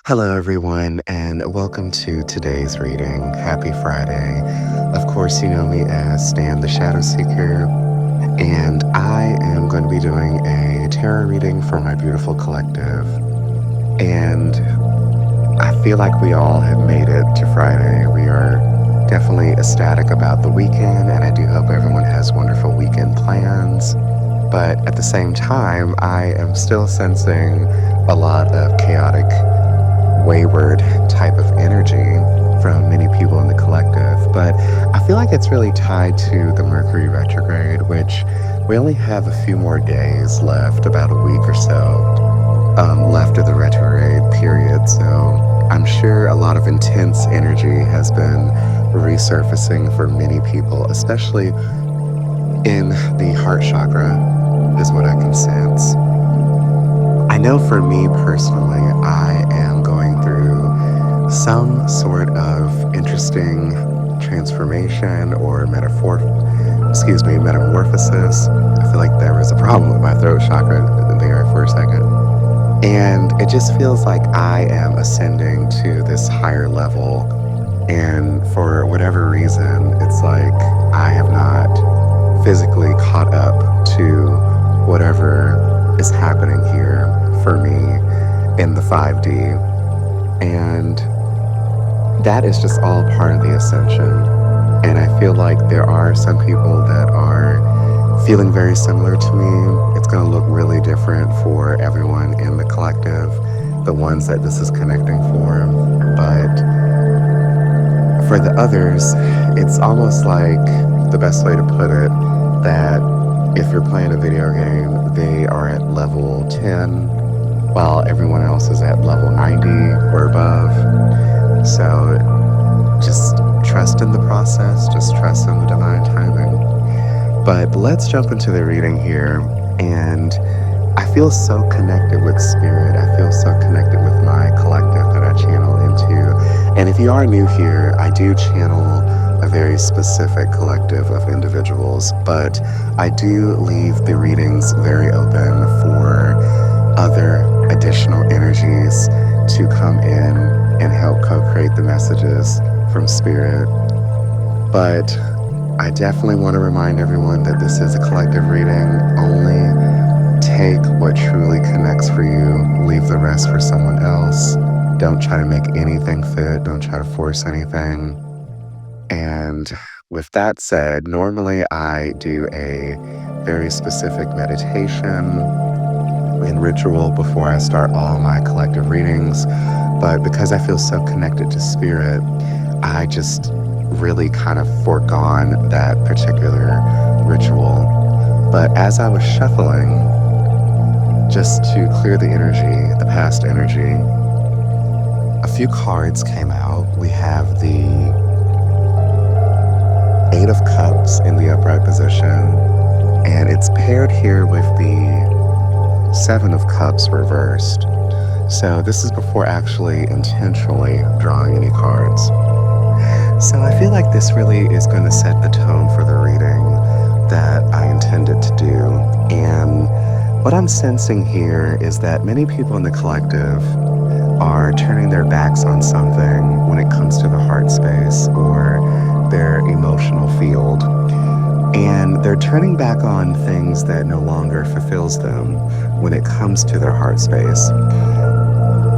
Hello, everyone, and welcome to today's reading. Happy Friday. Of course, you know me as Stan the Shadow Seeker, and I am going to be doing a tarot reading for my beautiful collective. And I feel like we all have made it to Friday. We are definitely ecstatic about the weekend, and I do hope everyone has wonderful weekend plans. But at the same time, I am still sensing a lot of chaotic, wayward type of energy from many people in the collective. But I feel like it's really tied to the Mercury Retrograde, which we only have a few more days left, about a week or so left of the retrograde period. So I'm sure a lot of intense energy has been resurfacing for many people, especially in the heart chakra, is what I can sense. I know for me personally, I am going through some sort of interesting transformation or metamorphosis. I feel like there was a problem with my throat chakra there for a second. And it just feels like I am ascending to this higher level. And for whatever reason, it's like I have not physically caught up to whatever is happening here for me in the 5D. And that is just all part of the ascension. And I feel like there are some people that are feeling very similar to me. It's going to look really different for everyone in the collective, the ones that this is connecting for. But for the others, it's almost like the best way to put it that if you're playing a video game, they are at level 10 while everyone else is at level 90 or above. So just trust in the process, just trust in the divine timing. But let's jump into the reading here. And I feel so connected with spirit. I feel so connected with my collective that I channel into. And if you are new here, I do channel a very specific collective of individuals, but I do leave the readings very open for other additional energies to come in and help co-create the messages from spirit. But I definitely want to remind everyone that this is a collective reading. Only take what truly connects for you, leave the rest for someone else. Don't try to make anything fit, don't try to force anything. And with that said, normally I do a very specific meditation and ritual before I start all my collective readings. But because I feel so connected to spirit, I just really kind of foregone that particular ritual. But as I was shuffling, just to clear the energy, the past energy, a few cards came out. We have the 8 of Cups in the upright position, and it's paired here with the 7 of Cups reversed. So this is before actually intentionally drawing any cards. So I feel like this really is going to set the tone for the reading that I intended to do. And what I'm sensing here is that many people in the collective are turning their backs on something when it comes to the heart space or their emotional field. And they're turning back on things that no longer fulfills them when it comes to their heart space.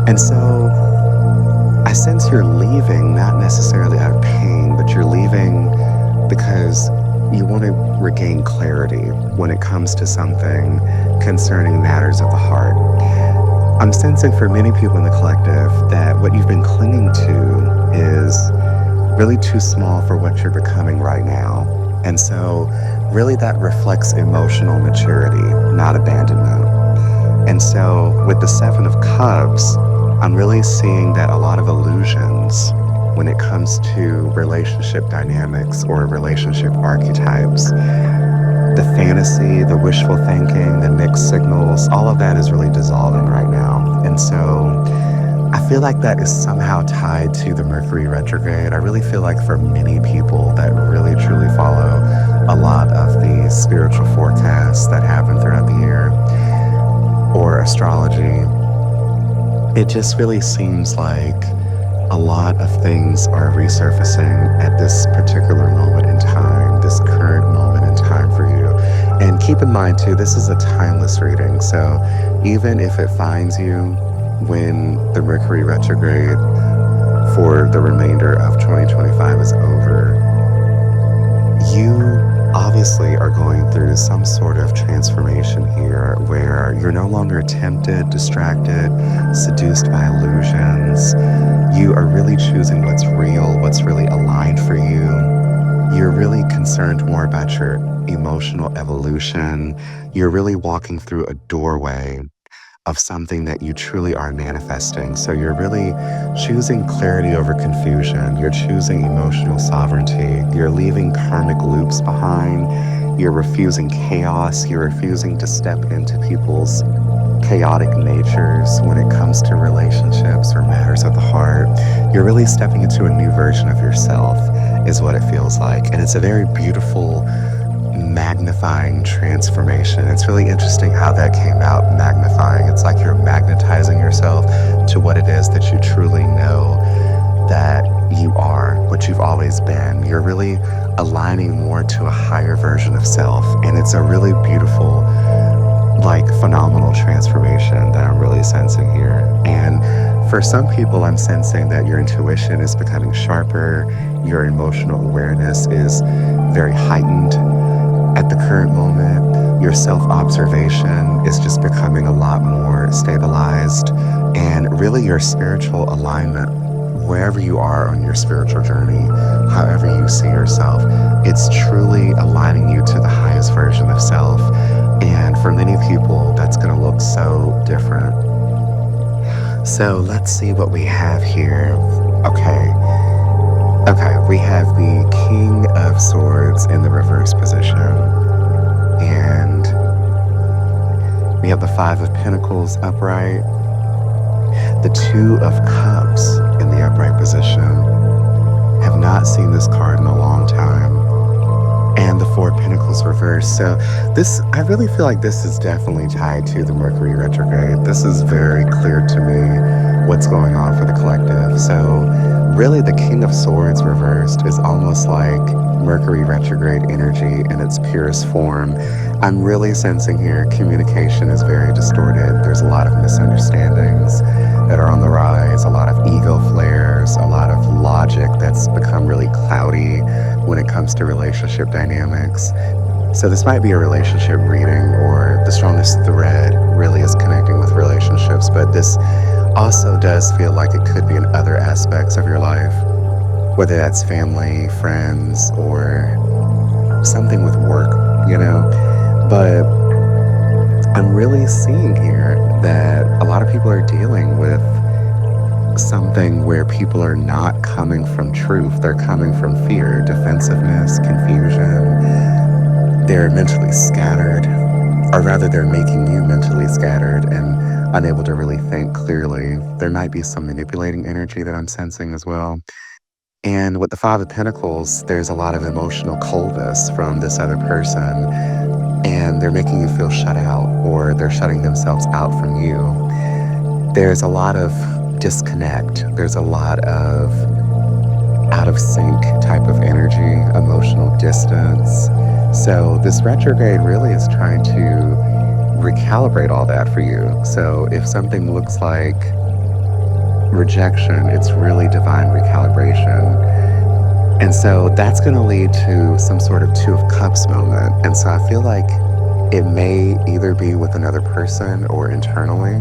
And so I sense you're leaving not necessarily out of pain, but you're leaving because you want to regain clarity when it comes to something concerning matters of the heart. I'm sensing for many people in the collective that what you've been clinging to is really too small for what you're becoming right now. And so really that reflects emotional maturity, not abandonment. And so with the 7 of Cups, I'm really seeing that a lot of illusions when it comes to relationship dynamics or relationship archetypes, the fantasy, the wishful thinking, the mixed signals, all of that is really dissolving right now. And so I feel like that is somehow tied to the Mercury retrograde. I really feel like for many people that really truly follow a lot of the spiritual forecasts that happen throughout the year or astrology, it just really seems like a lot of things are resurfacing at this particular moment in time, this current moment in time for you. And keep in mind, too, this is a timeless reading. So even if it finds you when the Mercury retrograde for the remainder of 2025 is over, you obviously are going through some sort of transformation here where you're no longer tempted, distracted, seduced by illusions. You are really choosing what's real, what's really aligned for you. You're really concerned more about your emotional evolution. You're really walking through a doorway of something that you truly are manifesting. So you're really choosing clarity over confusion. You're choosing emotional sovereignty. You're leaving karmic loops behind. You're refusing chaos. You're refusing to step into people's chaotic natures when it comes to relationships or matters of the heart. You're really stepping into a new version of yourself, is what it feels like. And it's a very beautiful, magnifying transformation. It's really interesting how that came out, magnifying. It's like you're magnetizing yourself to what it is that you truly know that you are, what you've always been. You're really aligning more to a higher version of self. And it's a really beautiful, like, phenomenal transformation that I'm really sensing here. And for some people, I'm sensing that your intuition is becoming sharper, your emotional awareness is very heightened at the current moment. Your self-observation is just becoming a lot more stabilized, and really your spiritual alignment, wherever you are on your spiritual journey, however you see yourself, it's truly aligning you to the highest version of self. And for many people, that's going to look so different. So let's see what we have here. Okay. Okay, we have the King of Swords in the reverse position. And we have the Five of Pentacles upright. The Two of Cups in the upright position. Have not seen this card in a long time. And the Four of Pentacles reversed. So this, I really feel like this is definitely tied to the Mercury retrograde. This is very clear to me what's going on for the collective. So really the King of Swords reversed is almost like Mercury retrograde energy in its purest form. I'm really sensing here communication is very distorted. There's a lot of misunderstandings that are on the rise, a lot of ego flares, a lot of logic that's become really cloudy when it comes to relationship dynamics. So this might be a relationship reading, or the strongest thread really is connecting with relationships, but this also does feel like it could be in other aspects of your life, whether that's family, friends, or something with work, you know. But I'm really seeing here that a lot of people are dealing with something where people are not coming from truth. They're coming from fear, defensiveness, confusion. They're mentally scattered, or rather they're making you mentally scattered and unable to really think clearly. There might be some manipulating energy that I'm sensing as well. And with the Five of Pentacles, there's a lot of emotional coldness from this other person, and they're making you feel shut out, or they're shutting themselves out from you. There's a lot of disconnect. There's a lot of out of sync type of energy, emotional distance. So this retrograde really is trying to recalibrate all that for you. So if something looks like rejection, it's really divine recalibration. And so that's going to lead to some sort of Two of Cups moment. And so I feel like it may either be with another person or internally,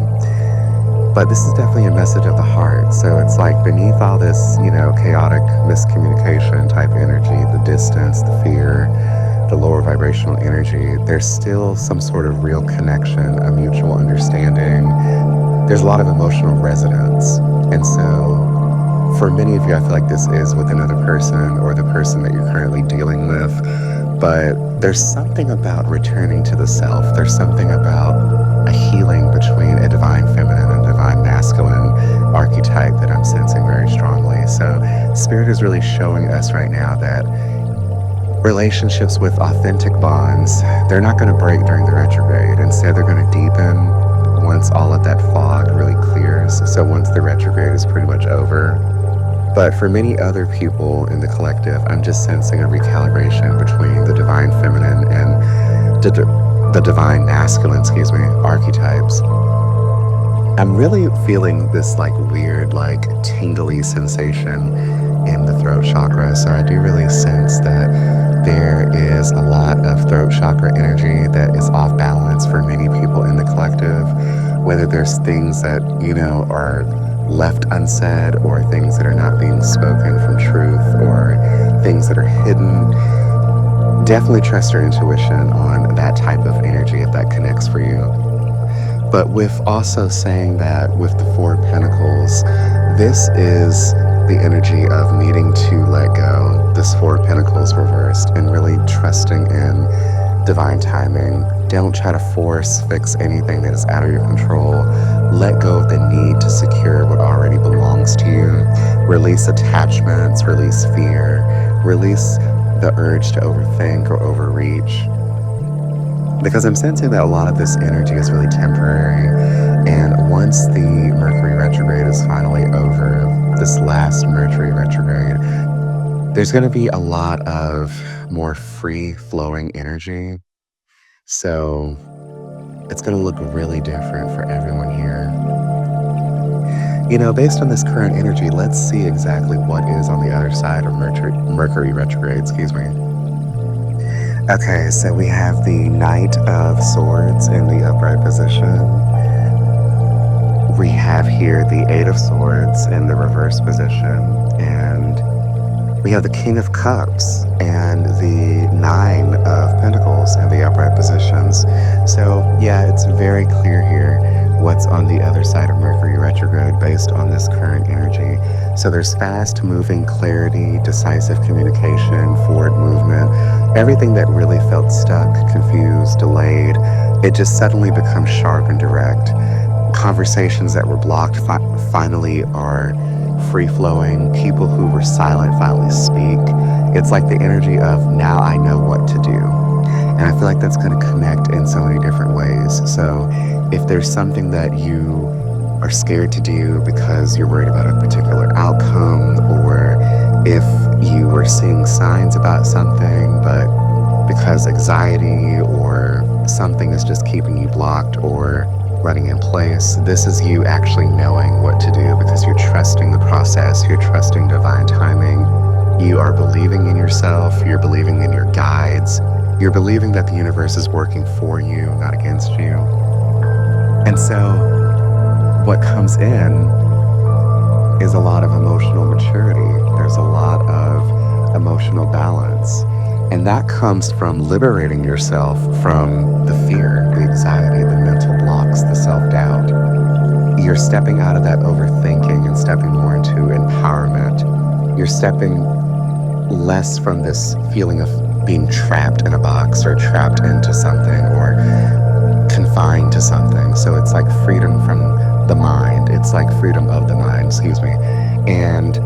but this is definitely a message of the heart. So it's like beneath all this, you know, chaotic miscommunication type energy, the distance, the fear, the lower vibrational energy, there's still some sort of real connection, a mutual understanding. There's a lot of emotional resonance. And so for many of you, I feel like this is with another person or the person that you're currently dealing with. But there's something about returning to the self. There's something about a healing between a divine feminine and divine masculine archetype that I'm sensing very strongly. So Spirit is really showing us right now that relationships with authentic bonds, they're not going to break during the retrograde. Instead, they're going to deepen, once all of that fog really clears, so once the retrograde is pretty much over. But for many other people in the collective, I'm just sensing a recalibration between the divine feminine and the divine masculine, archetypes. I'm really feeling this like weird, like tingly sensation in the throat chakra. So I do really sense that there is a lot of throat chakra energy that is off balance for many people in the collective, whether there's things that, are left unsaid or things that are not being spoken from truth or things that are hidden. Definitely trust your intuition on that type of energy if that connects for you. But with also saying that with the Four of Pentacles, this is the energy of needing to let go, this Four of Pentacles reversed, and really trusting in divine timing. Don't try to fix anything that is out of your control. Let go of the need to secure what already belongs to you. Release attachments, release fear, release the urge to overthink or overreach. Because I'm sensing that a lot of this energy is really temporary. And once the Mercury retrograde is finally over, this last Mercury retrograde, there's going to be a lot of more free-flowing energy. So it's going to look really different for everyone here. Based on this current energy, let's see exactly what is on the other side of Mercury retrograde, Okay, so we have the Knight of Swords in the upright position. We have here the Eight of Swords in the reverse position. And we have the King of Cups and the Nine of Pentacles in the upright positions. So, yeah, it's very clear here what's on the other side of Mercury retrograde based on this current energy. So there's fast-moving clarity, decisive communication, forward movement. Everything that really felt stuck, confused, delayed, it just suddenly becomes sharp and direct. Conversations that were blocked finally are free-flowing. People who were silent finally speak. It's like the energy of, now I know what to do. And I feel like that's going to connect in so many different ways. So if there's something that you are scared to do because you're worried about a particular outcome, or if you were seeing signs about something, but because anxiety or something is just keeping you blocked or running in place, this is you actually knowing what to do because you're trusting the process, you're trusting divine timing, you are believing in yourself, you're believing in your guides, you're believing that the universe is working for you, not against you. And so what comes in is a lot of emotional maturity. There's a lot of emotional balance. And that comes from liberating yourself from the fear, the anxiety, the mental blocks, the self-doubt. You're stepping out of that overthinking and stepping more into empowerment. You're stepping less from this feeling of being trapped in a box or trapped into something or confined to something. So it's like freedom from the mind. It's like freedom of the mind, And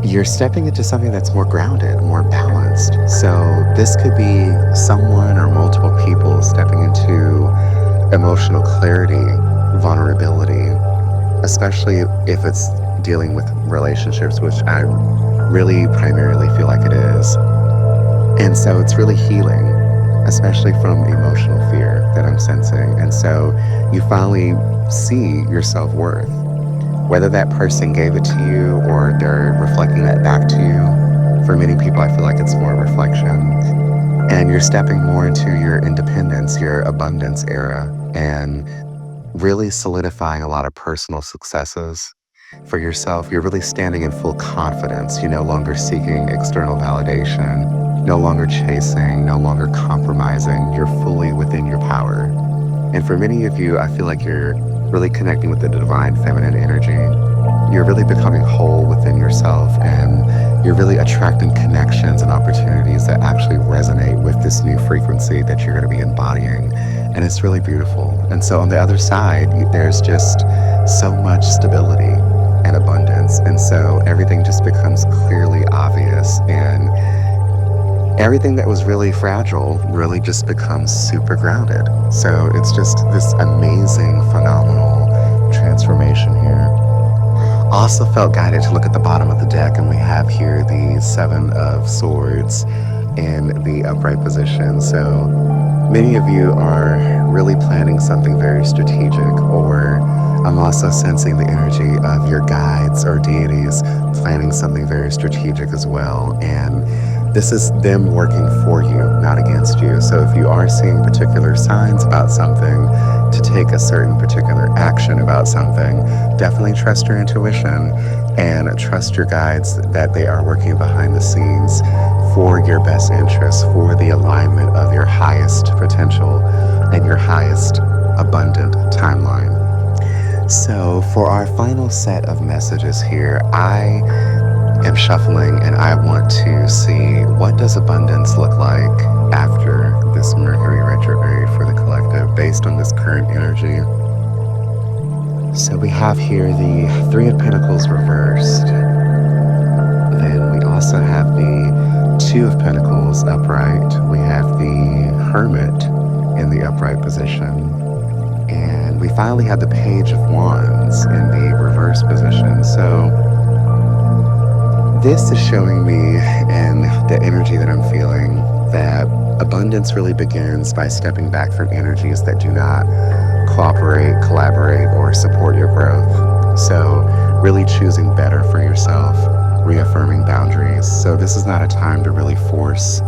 you're stepping into something that's more grounded, more balanced. So this could be someone or multiple people stepping into emotional clarity, vulnerability, especially if it's dealing with relationships, which I really primarily feel like it is. And so it's really healing, especially from emotional fear that I'm sensing. And so you finally see your self-worth. Whether that person gave it to you or they're reflecting that back to you, for many people, I feel like it's more reflection. And you're stepping more into your independence, your abundance era, and really solidifying a lot of personal successes for yourself. You're really standing in full confidence. You're no longer seeking external validation, no longer chasing, no longer compromising. You're fully within your power. And for many of you, I feel like you're really connecting with the divine feminine energy. You're really becoming whole within yourself, and you're really attracting connections and opportunities that actually resonate with this new frequency that you're going to be embodying. And it's really beautiful. And so on the other side, there's just so much stability and abundance. And so everything just becomes clearly obvious. And everything that was really fragile really just becomes super grounded. So it's just this amazing, phenomenal transformation here. Also felt guided to look at the bottom of the deck, and we have here the Seven of Swords in the upright position. So many of you are really planning something very strategic, or I'm also sensing the energy of your guides or deities planning something very strategic as well. And this is them working for you, not against you. So if you are seeing particular signs about something, to take a certain particular action about something, definitely trust your intuition and trust your guides that they are working behind the scenes for your best interest, for the alignment of your highest potential and your highest abundant timeline. So for our final set of messages here, I am shuffling and I want to see, what does abundance look like after this Mercury retrograde for the collective based on this current energy. So we have here the Three of Pentacles reversed. Then we also have the Two of Pentacles upright. We have the Hermit in the upright position. And we finally have the Page of Wands in the reverse position. So this is showing me, and the energy that I'm feeling, that abundance really begins by stepping back from energies that do not cooperate, collaborate, or support your growth. So really choosing better for yourself, reaffirming boundaries. So this is not a time to really force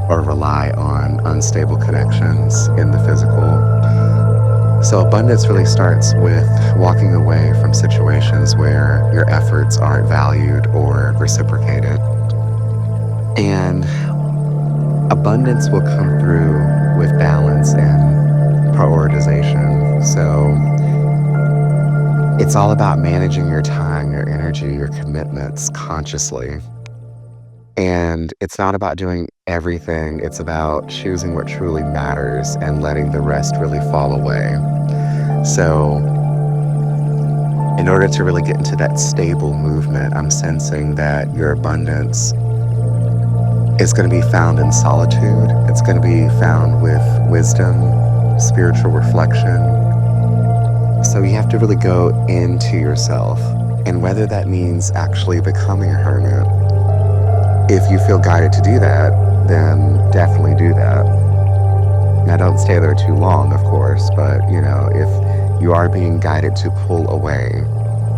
or rely on unstable connections in the physical. So abundance really starts with walking away from situations where your efforts aren't valued or reciprocated. And abundance will come through with balance and prioritization. So it's all about managing your time, your energy, your commitments consciously. And it's not about doing everything. It's about choosing what truly matters and letting the rest really fall away. So in order to really get into that stable movement, I'm sensing that your abundance is going to be found in solitude. It's going to be found with wisdom, spiritual reflection. So you have to really go into yourself. And whether that means actually becoming a hermit, if you feel guided to do that, then definitely do that. Now, don't stay there too long, of course, but if you are being guided to pull away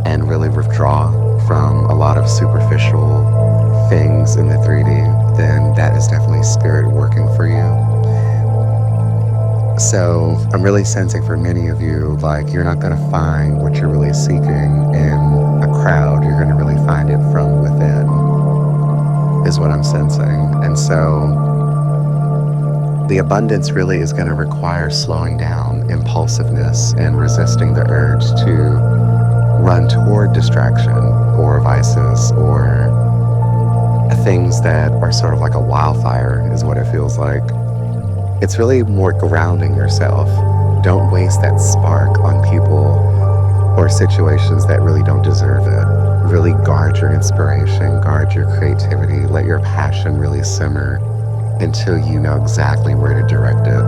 and really withdraw from a lot of superficial things in the 3D, then that is definitely spirit working for you. So I'm really sensing for many of you, like, you're not going to find what you're really seeking in a crowd. You're going to really find it from within, is what I'm sensing. And so the abundance really is going to require slowing down, impulsiveness, and resisting the urge to run toward distraction or vices or things that are sort of like a wildfire, is what it feels like. It's really more grounding yourself. Don't waste that spark on people or situations that really don't deserve it. Really guard your inspiration, guard your creativity, let your passion really simmer until you know exactly where to direct it.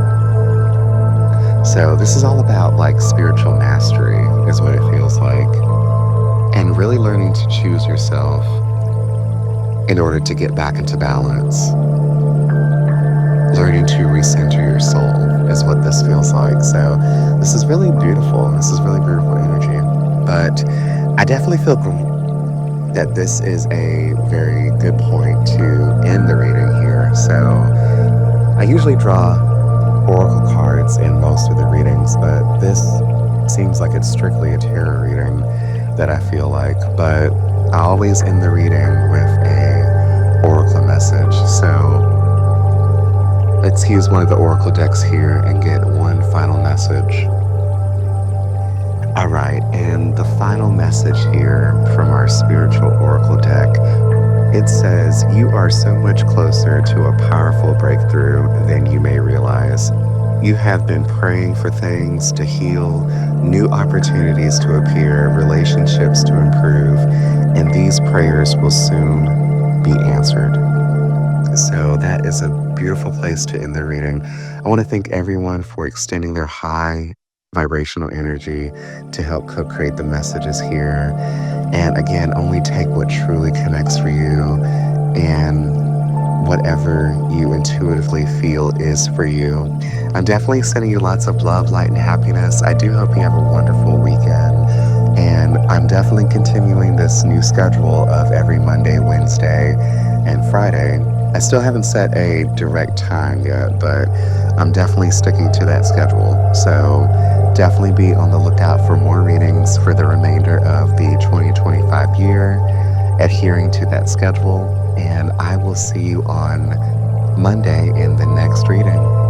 So this is all about like spiritual mastery, is what it feels like. And really learning to choose yourself in order to get back into balance. Learning to recenter your soul is what this feels like. So this is really beautiful. This is really beautiful energy. But I definitely feel that this is a very good point to end the reading here. So I usually draw oracle cards in most of the readings, but this seems like it's strictly a tarot reading that I feel like. But I always end the reading with a oracle message. So let's use one of the oracle decks here and get one final message. All right, and the final message here from our spiritual oracle deck, it says, you are so much closer to a powerful breakthrough than you may realize. You have been praying for things to heal, new opportunities to appear, relationships to improve, and these prayers will soon be answered. So that is a beautiful place to end the reading. I want to thank everyone for extending their high vibrational energy to help co create the messages here. And again, only take what truly connects for you and whatever you intuitively feel is for you. I'm definitely sending you lots of love, light, and happiness. I do hope you have a wonderful weekend. And I'm definitely continuing this new schedule of every Monday, Wednesday, and Friday. I still haven't set a direct time yet, but I'm definitely sticking to that schedule. So definitely be on the lookout for more readings for the remainder of the 2025 year, adhering to that schedule. And I will see you on Monday in the next reading.